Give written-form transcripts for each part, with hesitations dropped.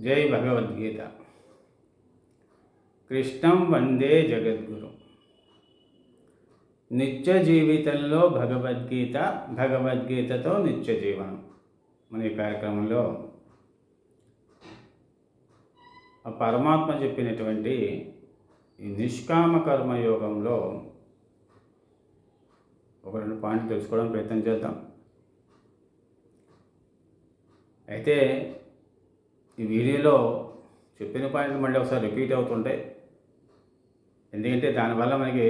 జై భగవద్గీత. కృష్ణం వందే జగద్గురు. నిత్య జీవితంలో భగవద్గీత, భగవద్గీతతో నిత్య జీవనం. మన ఈ కార్యక్రమంలో ఆ పరమాత్మ చెప్పినటువంటి ఈ నిష్కామ కర్మయోగంలో ఒక రెండు పాయింట్లు తెలుసుకోవడం ప్రయత్నం చేద్దాం. అయితే ఈ వీడియోలో చెప్పిన పాయింట్లు మళ్ళీ ఒకసారి రిపీట్ అవుతుంటాయి. ఎందుకంటే దానివల్ల మనకి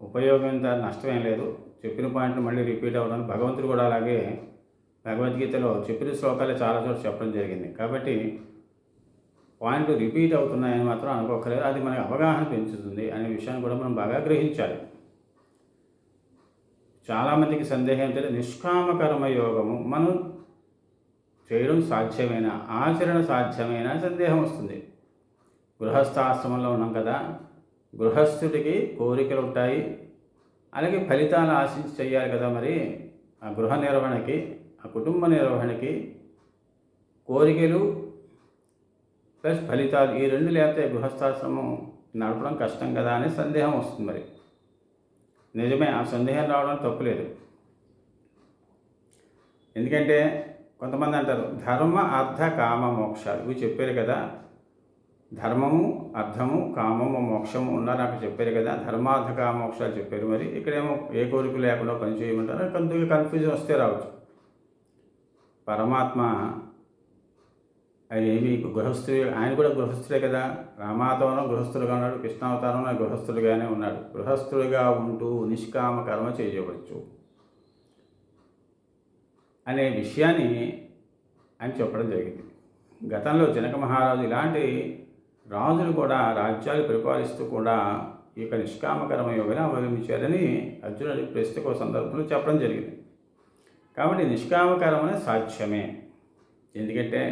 ఉపయోగం నష్టమేం లేదు. చెప్పిన పాయింట్లు మళ్ళీ రిపీట్ అవ్వడానికి భగవంతుడు కూడా అలాగే భగవద్గీతలో చెప్పిన శ్లోకాలే చాలా చోట్ల చెప్పడం జరిగింది. కాబట్టి పాయింట్లు రిపీట్ అవుతున్నాయని మాత్రం అనుకోకలేదు. అది మనకి అవగాహన పెంచుతుంది అనే విషయాన్ని కూడా మనం బాగా గ్రహించాలి. చాలామందికి సందేహం ఏంటంటే నిష్కామ కర్మయోగము మనం చేయడం సాధ్యమైన, ఆచరణ సాధ్యమైన సందేహం వస్తుంది. గృహస్థాశ్రమంలో ఉన్నాం కదా, గృహస్థుడికి కోరికలు ఉంటాయి, అలాగే ఫలితాలు ఆశించి చేయాలి కదా. మరి ఆ గృహ నిర్వహణకి, ఆ కుటుంబ నిర్వహణకి కోరికలు ప్లస్ ఫలితాలు ఈ రెండు లేకపోతే గృహస్థాశ్రమం నడపడం కష్టం కదా అనే సందేహం వస్తుంది. మరి నిజమే, ఆ సందేహం రావడం తప్పులేదు. ఎందుకంటే కొంతమంది అంటారు ధర్మ అర్థ కామ మోక్షాలు ఇవి చెప్పారు కదా, ధర్మము అర్థము కామము మోక్షము ఉన్నారు అక్కడ చెప్పారు కదా, ధర్మార్థ కామ మోక్షాలు చెప్పారు. మరి ఇక్కడేమో ఏ కోరిక లేకుండా పని చేయమంటారు. కొంత కన్ఫ్యూజన్ వస్తే రావచ్చు. పరమాత్మ ఆయన ఏమి గృహస్థుడు, ఆయన కూడా గృహస్థుడే కదా. రామావతారంలో గృహస్థుడుగా ఉన్నాడు, కృష్ణావతారంలో గృహస్థుడిగానే ఉన్నాడు. గృహస్థుడిగా ఉంటూ నిష్కామ కర్మ చేయవచ్చు అనే విషయాన్ని ఆయన చెప్పడం జరిగింది. గతంలో జనక మహారాజు ఇలాంటి రాజులు కూడా రాజ్యాలు పరిపాలిస్తూ కూడా ఈ యొక్క నిష్కామ కర్మయోగాన్ని అవలంబించారని అర్జునుడి ప్రశ్నకు ఒక సందర్భంలో చెప్పడం జరిగింది. కాబట్టి నిష్కామ కర్మ సాధ్యమే. ఎందుకంటే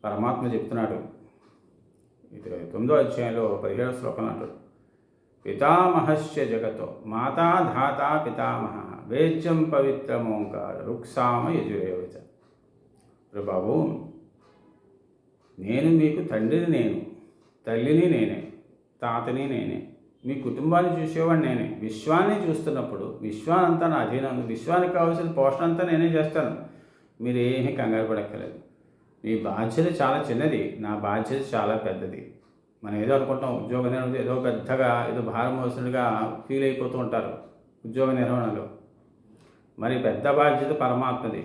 పరమాత్మ చెప్తున్నాడు 9వ అధ్యాయంలో 17వ శ్లోకంలో అంటాడు, పితామహస్య జగతో మాతా ధాత పితామహ వేద్యం పవిత్రమోంకార రుక్సామ యజురేవచ. బాబు, నేను మీకు తండ్రిని నేను, తల్లిని నేనే, తాతని నేనే, మీ కుటుంబాన్ని చూసేవాడిని నేనే. విశ్వాన్ని చూస్తున్నప్పుడు విశ్వానంతా నా అధీనం, విశ్వానికి కావాల్సిన పోషణ అంతా నేనే చేస్తాను. మీరు ఏమీ కంగారు పడక్కర్లేదు. మీ బాధ్యత చాలా చిన్నది, నా బాధ్యత చాలా పెద్దది. మనం ఏదో అనుకుంటాం, ఉద్యోగ నిర్వహణ ఏదో పెద్దగా ఏదో భారం మోసినట్టుగా ఫీల్ అయిపోతూ ఉంటారు ఉద్యోగ నిర్వహణలో. మరి పెద్ద బాధ్యత పరమాత్మది.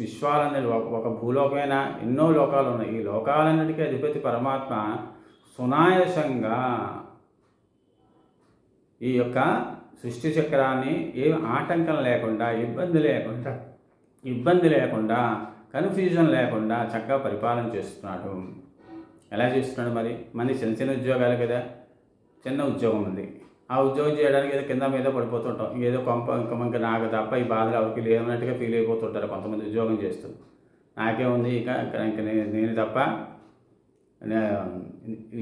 విశ్వాలన్నది ఒక భూలోకమైనా ఎన్నో లోకాలు ఉన్నాయి. ఈ లోకాలన్నిటికీ అధిపతి పరమాత్మ సునాయాసంగా ఈ యొక్క సృష్టి చక్రాన్ని ఏం ఆటంకం లేకుండా, ఇబ్బంది లేకుండా కన్ఫ్యూజన్ లేకుండా చక్కగా పరిపాలన చేస్తున్నాడు. ఎలా చేస్తున్నాడు? మరి మన చిన్న ఉద్యోగాలు కదా, చిన్న ఉద్యోగం ఉంది, ఆ ఉద్యోగం చేయడానికి ఏదో కింద మీద పడిపోతుంటాం. ఏదో ఇంకా నాకు తప్ప ఈ బాధలు ఎవరికి లేదన్నట్టుగా ఫీల్ అయిపోతుంటారు కొంతమంది ఉద్యోగం చేస్తూ. నాకేముంది ఇంక నేను తప్ప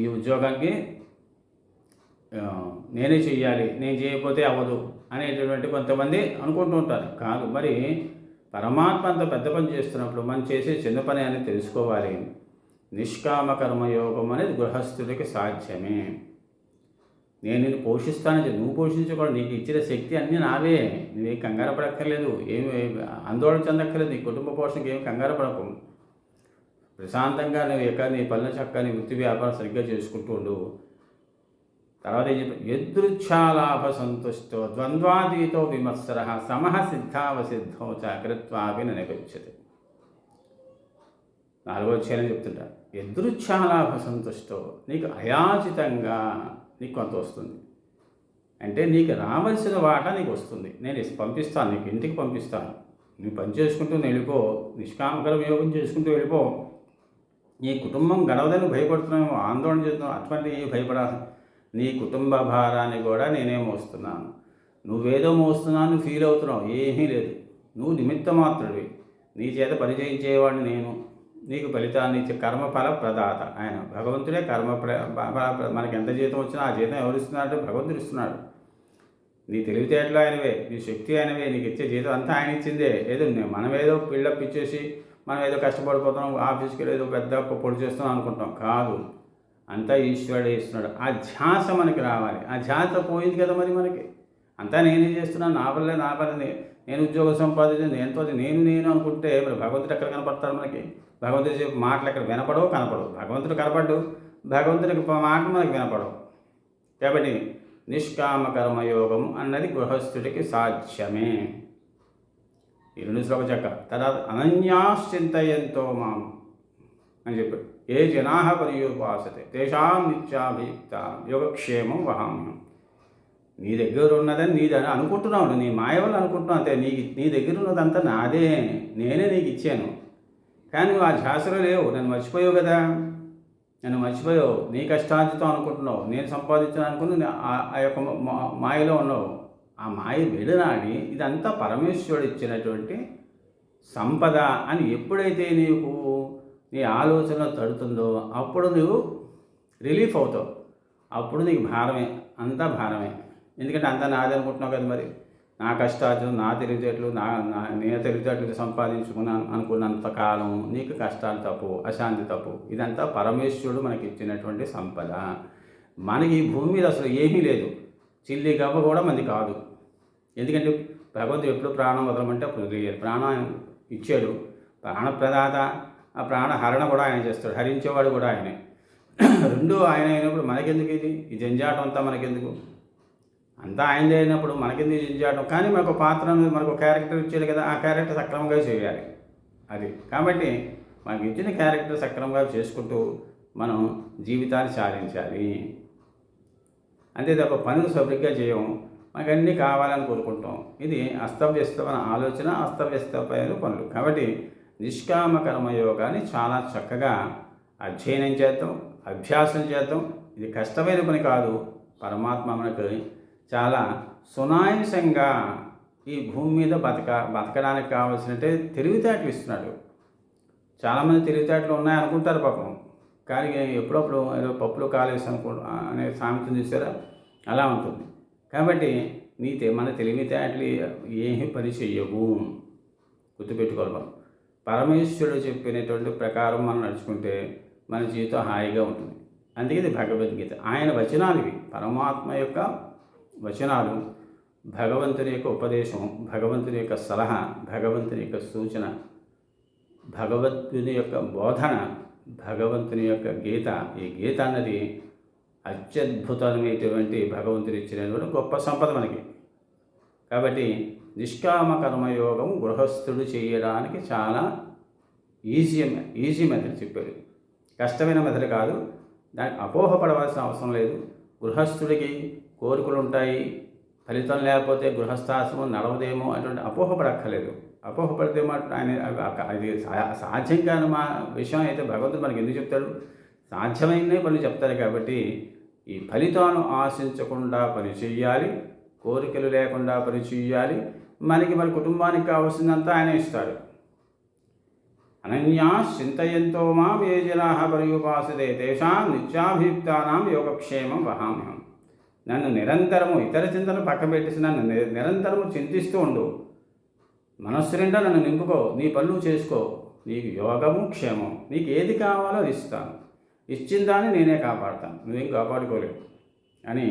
ఈ ఉద్యోగానికి నేనే చెయ్యాలి, నేను చేయకపోతే అవ్వదు అనేటటువంటి కొంతమంది అనుకుంటూ ఉంటారు. కాదు, మరి పరమాత్మ అంత పెద్ద పని చేస్తున్నప్పుడు మనం చేసే చిన్న పని అని తెలుసుకోవాలి. నిష్కామ కర్మయోగం అనేది గృహస్థుడికి సాధ్యమే. నేను నిన్ను పోషిస్తానని నువ్వు పోషించకూడదు. నీకు ఇచ్చిన శక్తి అన్నీ నావే, నువ్వేం కంగారు పడక్కర్లేదు, ఏమి ఆందోళన చెందక్కర్లేదు. నీ కుటుంబ పోషణకి ఏమి కంగారు పడకు. ప్రశాంతంగా నువ్వు నీ పనుల చక్కగా నీ వృత్తి వ్యాపారం సరిగ్గా చేసుకుంటూ ఉండు. తర్వాత ఏం చెప్పి యదృచ్ఛాలాభ సంతుష్టో ద్వంద్వాతీతో విమత్సర సమః సిద్ధావసిద్ధో చాకృత్వాపి ననిగచ్చతి. 4వ అధ్యాయం చెప్తుంటారు, యదృచ్ఛాలాభ సంతుష్టో, నీకు అయాచితంగా నీకు కొంత వస్తుంది. అంటే నీకు రావాల్సిన వాటా నీకు వస్తుంది. నేను పంపిస్తాను, నీకు ఇంటికి పంపిస్తాను. నువ్వు పని చేసుకుంటూ వెళ్ళిపో, నిష్కామకరం యోగం చేసుకుంటూ వెళ్ళిపో. నీ కుటుంబం గడవదని భయపడుతున్నావు, ఆందోళన చేస్తున్నావు, అటువంటి భయపడాలి. నీ కుటుంబ భారాన్ని కూడా నేనే మోస్తున్నాను. నువ్వేదో మోస్తున్నాను ఫీల్ అవుతున్నావు, ఏమీ లేదు. నువ్వు నిమిత్త మాత్రుడివి. నీ చేత పని చేయించేవాడిని నేను. నీకు ఫలితాన్ని ఇచ్చే కర్మఫల ప్రదాత ఆయన భగవంతుడే. మనకి ఎంత జీతం వచ్చినా ఆ జీతం ఎవరు ఇస్తున్నారంటే భగవంతుడు ఇస్తున్నాడు. నీ తెలివితేటలు ఆయనవే, నీ శక్తి ఆయనవే, నీకు ఇచ్చే జీతం అంతా ఆయన ఇచ్చిందే. ఏదో మనమేదో బిల్డప్ ఇచ్చేసి మనం ఏదో కష్టపడిపోతున్నాం, ఆఫీస్కి వెళ్ళి ఏదో పెద్ద పొడి చేస్తున్నాం అనుకుంటాం. కాదు, అంతా ఈశ్వరుడే ఇస్తున్నాడు. ఆ ధ్యాస మనకి రావాలి. ఆ ధ్యాస పోయింది కదా మరి మనకి. అంతా నేనే చేస్తున్నాను, నా వల్లే, నా పని, నేను ఉద్యోగం సంపాదించింది ఎంతో, నేను అనుకుంటే మరి భగవంతుడు ఎక్కడ కనపడతాడు మనకి? భగవంతుడు చెప్పే మాటలు ఎక్కడ వినపడవు, కనపడవు. భగవంతుడు కనపడ్డు, భగవంతుడికి మాటలు మనకి వినపడవు. కాబట్టి నిష్కామ కర్మయోగం అన్నది గృహస్థుడికి సాధ్యమే. ఈ 2 శ్లోకం చక్క. తర్వాత అనన్యాశ్చింతయంతో మాం అని చెప్పాడు. ఏ జనా పర్యుపాసతే తేషాం నిత్యాభియుక్త యోగక్షేమం వహామ్యం. నీ దగ్గర ఉన్నదని నీదని అనుకుంటున్నావు, నీ మాయ వల్ల అనుకుంటున్నావు అంతే. నీ దగ్గర ఉన్నదంతా నాదే, నేనే నీకు ఇచ్చాను. కానీ నువ్వు ఆ ధ్యాసలో లేవు, నన్ను మర్చిపోయావు కదా. నన్ను మర్చిపోయావు, నీ కష్టార్జితం అనుకుంటున్నావు, నేను సంపాదించాను అనుకుని ఆ యొక్క మాయలో ఉన్నావు. ఆ మాయ విడనాడి ఇదంతా పరమేశ్వరుడు ఇచ్చినటువంటి సంపద అని ఎప్పుడైతే నీకు నీ ఆలోచన తడుతుందో అప్పుడు నువ్వు రిలీఫ్ అవుతావు. అప్పుడు నీకు భారమే, అంతా భారమే. ఎందుకంటే అంతా నాది అనుకుంటున్నావు కదా. మరి నా కష్టాలు, నా తెలివితేటలు, నేను తెలివితేటలు సంపాదించుకున్నాను అనుకున్నంత కాలం నీకు కష్టాలు తప్పు, అశాంతి తప్పు. ఇదంతా పరమేశ్వరుడు మనకి ఇచ్చినటువంటి సంపద. మనకి ఈ భూమి మీద అసలు ఏమీ లేదు, చిల్లి గవ్వ కూడా మనది కాదు. ఎందుకంటే భగవంతుడు ఎప్పుడు ప్రాణం వదలమంటే అప్పుడు ప్రాణం ఇచ్చాడు. ప్రాణప్రదాత, ఆ ప్రాణహరణ కూడా ఆయన చేస్తాడు, హరించేవాడు కూడా ఆయనే. రెండూ ఆయన అయినప్పుడు మనకెందుకు ఈ జంజాటం అంతా మనకెందుకు? అంతా ఆయనదే అయినప్పుడు మనకెందుకు జంజాటం? కానీ మనకు పాత్ర, మనకు క్యారెక్టర్ ఇచ్చాడు కదా, ఆ క్యారెక్టర్ సక్రమంగా చేయాలి. అది కాబట్టి మనకి ఇచ్చిన క్యారెక్టర్ సక్రమంగా చేసుకుంటూ మనం జీవితాన్ని సాధించాలి. అంతే తప్ప పనులు సరిగ్గా చేయము, మనకు అన్నీ కావాలని కోరుకుంటాం. ఇది అస్తవ్యస్తమైన ఆలోచన, అస్తవ్యస్తమైన పనులు. కాబట్టి నిష్కామ కర్మయోగాన్ని చాలా చక్కగా అధ్యయనం చేద్దాం, అభ్యాసం చేద్దాం. ఇది కష్టమైన పని కాదు. పరమాత్మ మనకు చాలా సునాయాసంగా ఈ భూమి మీద బతకడానికి కావాల్సినట్టే తెలివితేటలు ఇస్తున్నాడు. చాలామంది తెలివితేటలు ఉన్నాయనుకుంటారు పాపం, కానీ ఎప్పుడప్పుడు ఏదో పప్పులో కాలేసి అనే సామెత చూసారా, అలా ఉంటుంది. కాబట్టి మన తెలివితేటలు ఏమీ పని చెయ్యవు, గుర్తుపెట్టుకోవాలి. మనం పరమేశ్వరుడు చెప్పినటువంటి ప్రకారం మనం నడుచుకుంటే మన జీవితం హాయిగా ఉంటుంది. అందుకే ఇది భగవద్గీత. ఆయన వచనాలు ఇవి, పరమాత్మ యొక్క వచనాలు, భగవంతుని యొక్క ఉపదేశం, భగవంతుని యొక్క సలహా, భగవంతుని యొక్క సూచన, భగవంతుని యొక్క బోధన, భగవంతుని యొక్క గీత. ఈ గీత అన్నది అత్యద్భుతమైనటువంటి భగవంతుడు ఇచ్చినటువంటి గొప్ప సంపద మనకి. కాబట్టి నిష్కామ కర్మయోగం గృహస్థుడు చేయడానికి చాలా ఈజీ మెథడ్ చెప్పాడు. కష్టమైన మెథడ్ కాదు. దానికి అపోహపడవలసిన అవసరం లేదు. గృహస్థుడికి కోరికలు ఉంటాయి, ఫలితం లేకపోతే గృహస్థాశ్రమం నడవదేమో అటువంటి అపోహపడక్కర్లేదు. అపోహపడితే మాట ఆయన అది సాధ్యం కాని మా విషయం అయితే భగవంతుడు మనకి ఎందుకు చెప్తాడు? సాధ్యమైన పనులు చెప్తారు. కాబట్టి ఈ ఫలితాలను ఆశించకుండా పని చెయ్యాలి, కోరికలు లేకుండా పని చెయ్యాలి. మనకి మన కుటుంబానికి కావాల్సిందంతా ఆయన ఇస్తాడు. అనన్యా చింతయంతో మాం ఏ జనా పర్యుపాసతే తేషాం నిత్యాభియుక్తానాం యోగక్షేమం వహామ్యం. నన్ను నిరంతరము, ఇతర చింతను పక్క పెట్టేసి నన్ను నిరంతరము చింతిస్తూ ఉండు. మనస్సు నిండా నన్ను నింపుకో, నీ పనులు చేసుకో, నీకు యోగము క్షేమం, నీకు ఏది కావాలో అది ఇస్తాను, ఇచ్చిన దాన్ని నేనే కాపాడుతాను, నువ్వేం కాపాడుకోలేవు అని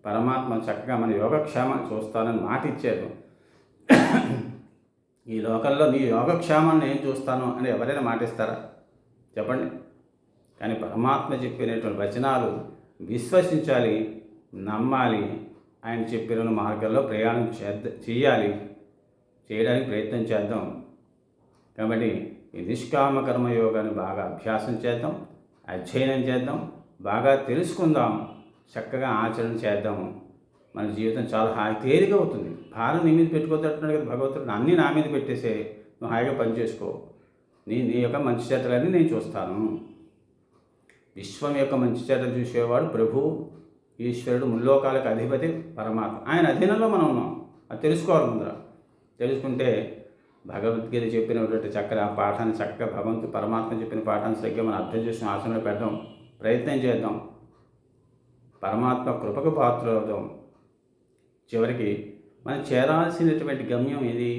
పరమాత్మ చక్కగా మన యోగక్షేమాన్ని చూస్తానని మాట ఇచ్చారు. ఈ లోకంలో నీ యోగక్షేమాన్ని నేను చూస్తాను అని ఎవరైనా మాటిస్తారా చెప్పండి? కానీ పరమాత్మ చెప్పినటువంటి వచనాలు విశ్వసించాలి, నమ్మాలి, ఆయన చెప్పిన మార్గంలో ప్రయాణం చేయాలి, చేయడానికి ప్రయత్నం చేద్దాం. కాబట్టి ఈ నిష్కామ కర్మయోగాన్ని బాగా అభ్యాసం చేద్దాం, అధ్యయనం చేద్దాం, బాగా తెలుసుకుందాం, చక్కగా ఆచరణ చేద్దాం. మన జీవితం చాలా తేలిక అవుతుంది. భారం నీ మీద పెట్టుకోతున్నాడు కదా భగవంతుడు, అన్నీ నా మీద పెట్టేసే, నువ్వు హాయిగా పనిచేసుకో, నీ యొక్క మంచి చేతలన్నీ నేను చూస్తాను. విశ్వం యొక్క మంచి చేతలు చూసేవాడు ప్రభు, ఈశ్వరుడు, ముల్లోకాలకు అధిపతి పరమాత్మ. ఆయన అధీనంలో మనం ఉన్నాం. అది తెలుసుకోవాలి. ముందర తెలుసుకుంటే భగవద్గీత చెప్పినటువంటి చక్కగా పాఠాన్ని చక్కగా భగవంతుడు పరమాత్మ చెప్పిన పాఠాన్ని సరిగ్గా మనం అర్థం చేసిన ఆచరణలో పెట్టడం ప్రయత్నం చేద్దాం. పరమాత్మ కృపకు పాత్రవుదాం. చివరికి మనం చేరాల్సినటువంటి గమ్యం ఇది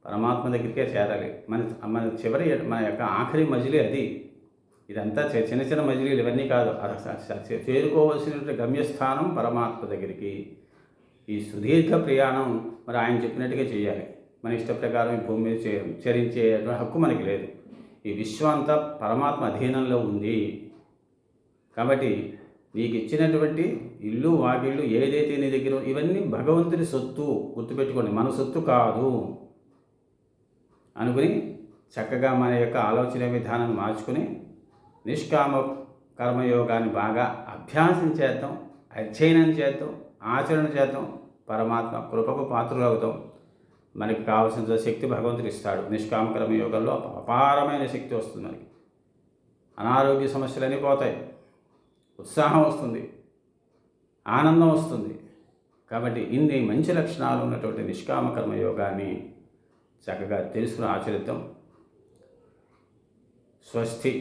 పరమాత్మ దగ్గరికే చేరాలి. మన మన చివరి మన యొక్క ఆఖరి మజిలీ అది. ఇదంతా చిన్న చిన్న మజిలీలు ఇవన్నీ కాదు. చేరుకోవాల్సినటువంటి గమ్యస్థానం పరమాత్మ దగ్గరికి. ఈ సుదీర్ఘ ప్రయాణం మరి ఆయన చెప్పినట్టుగా చేయాలి. మన ఇష్ట ప్రకారం ఈ భూమి మీద చరించే హక్కు మనకి లేదు. ఈ విశ్వం అంతా పరమాత్మ అధీనంలో ఉంది. కాబట్టి నీకు ఇచ్చినటువంటి ఇల్లు వాకిళ్ళు ఏదైతే నీ దగ్గర ఇవన్నీ భగవంతుని సొత్తు, గుర్తుపెట్టుకోండి, మన సొత్తు కాదు అనుకుని చక్కగా మన యొక్క ఆలోచన విధానాన్ని మార్చుకుని నిష్కామ కర్మయోగాన్ని బాగా అభ్యాసం చేద్దాం, అధ్యయనం చేద్దాం, ఆచరణ చేద్దాం. పరమాత్మ కృపకు పాత్రలు అవుతాం. మనకి కావాల్సిన శక్తి భగవంతుడు ఇస్తాడు. నిష్కామ కర్మయోగంలో అపారమైన శక్తి వస్తుంది. మనకి అనారోగ్య సమస్యలన్నీ పోతాయి, ఉత్సాహం వస్తుంది, ఆనందం వస్తుంది. కాబట్టి ఇన్ని మంచి లక్షణాలు ఉన్నటువంటి నిష్కామ కర్మయోగాన్ని చక్కగా తెలుసుకుని ఆచరిద్దాం. స్వస్తి.